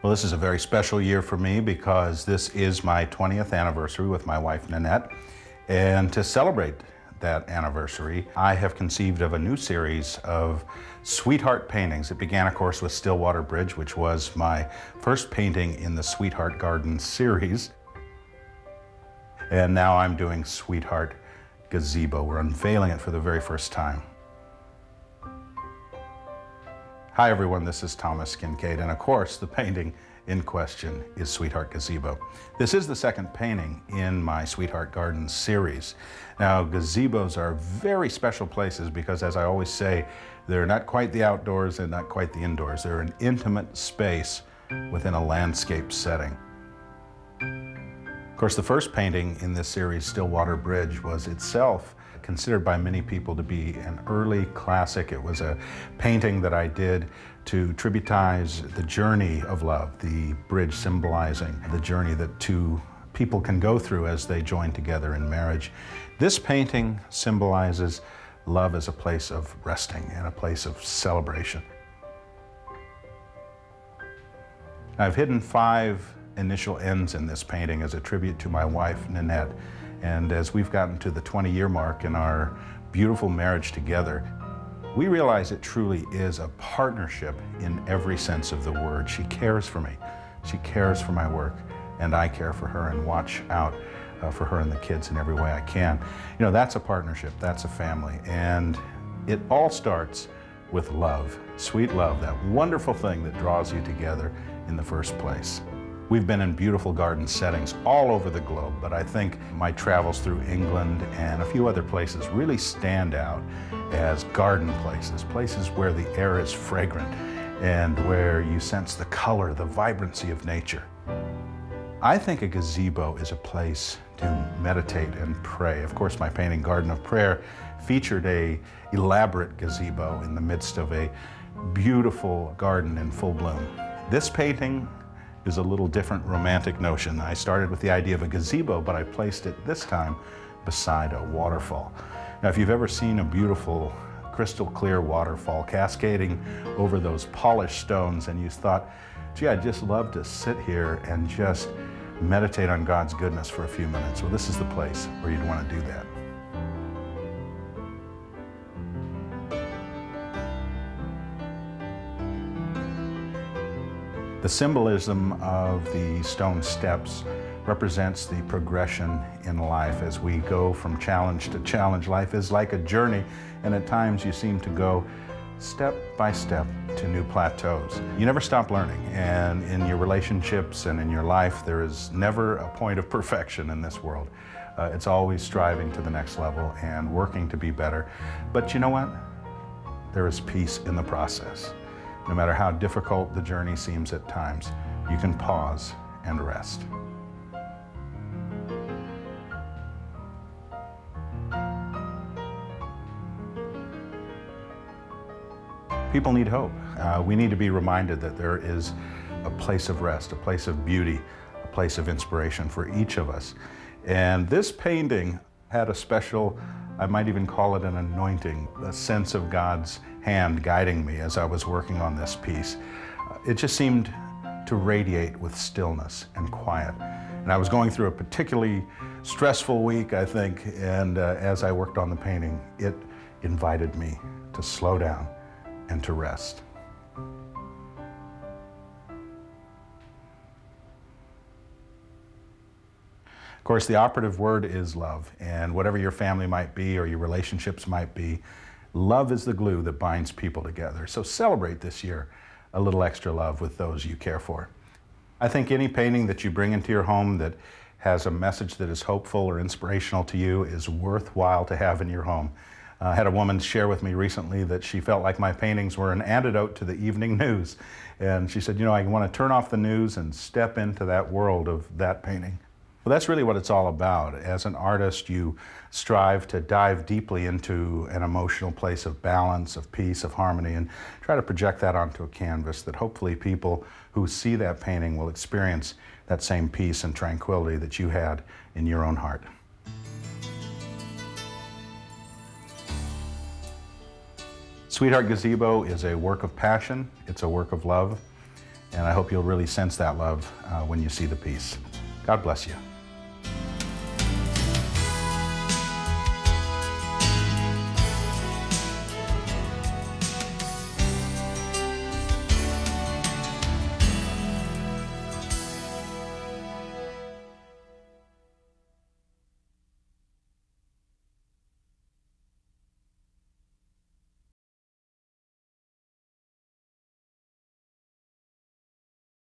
Well, this is a very special year for me because this is my 20th anniversary with my wife, Nanette. And to celebrate that anniversary, I have conceived of a new series of sweetheart paintings. It began, of course, with Stillwater Bridge, which was my first painting in the Sweetheart Garden series. And now I'm doing Sweetheart Gazebo. We're unveiling it for the very first time. Hi everyone, this is Thomas Kinkade, and of course the painting in question is Sweetheart Gazebo. This is the second painting in my Sweetheart Garden series. Now, gazebos are very special places because, as I always say, they're not quite the outdoors and not quite the indoors. They're an intimate space within a landscape setting. Of course, the first painting in this series, Stillwater Bridge, was itself considered by many people to be an early classic. It was a painting that I did to tributize the journey of love, the bridge symbolizing the journey that two people can go through as they join together in marriage. This painting symbolizes love as a place of resting and a place of celebration. I've hidden 5 initial ends in this painting as a tribute to my wife, Nanette. And as we've gotten to the 20-year mark in our beautiful marriage together, we realize it truly is a partnership in every sense of the word. She cares for me, she cares for my work, and I care for her and watch out for her and the kids in every way I can. You know, that's a partnership, that's a family, and it all starts with love, sweet love, that wonderful thing that draws you together in the first place. We've been in beautiful garden settings all over the globe, but I think my travels through England and a few other places really stand out as garden places, places where the air is fragrant and where you sense the color, the vibrancy of nature. I think a gazebo is a place to meditate and pray. Of course, my painting Garden of Prayer featured an elaborate gazebo in the midst of a beautiful garden in full bloom. This painting is a little different romantic notion. I started with the idea of a gazebo, but I placed it this time beside a waterfall. Now, if you've ever seen a beautiful crystal clear waterfall cascading over those polished stones and you thought, gee, I'd just love to sit here and just meditate on God's goodness for a few minutes, well, this is the place where you'd want to do that. The symbolism of the stone steps represents the progression in life. As we go from challenge to challenge, life is like a journey, and at times you seem to go step by step to new plateaus. You never stop learning, and in your relationships and in your life, there is never a point of perfection in this world. It's always striving to the next level and working to be better. But you know what? There is peace in the process. No matter how difficult the journey seems at times, you can pause and rest. People need hope. We need to be reminded that there is a place of rest, a place of beauty, a place of inspiration for each of us. And this painting had a special, I might even call it an anointing, a sense of God's hand guiding me as I was working on this piece. It just seemed to radiate with stillness and quiet. And I was going through a particularly stressful week, I think, and as I worked on the painting, it invited me to slow down and to rest. Of course, the operative word is love, and whatever your family might be or your relationships might be, love is the glue that binds people together. So celebrate this year a little extra love with those you care for. I think any painting that you bring into your home that has a message that is hopeful or inspirational to you is worthwhile to have in your home. I had a woman share with me recently that she felt like my paintings were an antidote to the evening news. And she said, you know, I want to turn off the news and step into that world of that painting. Well, that's really what it's all about. As an artist, you strive to dive deeply into an emotional place of balance, of peace, of harmony, and try to project that onto a canvas that hopefully people who see that painting will experience that same peace and tranquility that you had in your own heart. Sweetheart Gazebo is a work of passion, it's a work of love, And I hope you'll really sense that love when you see the piece. God bless you.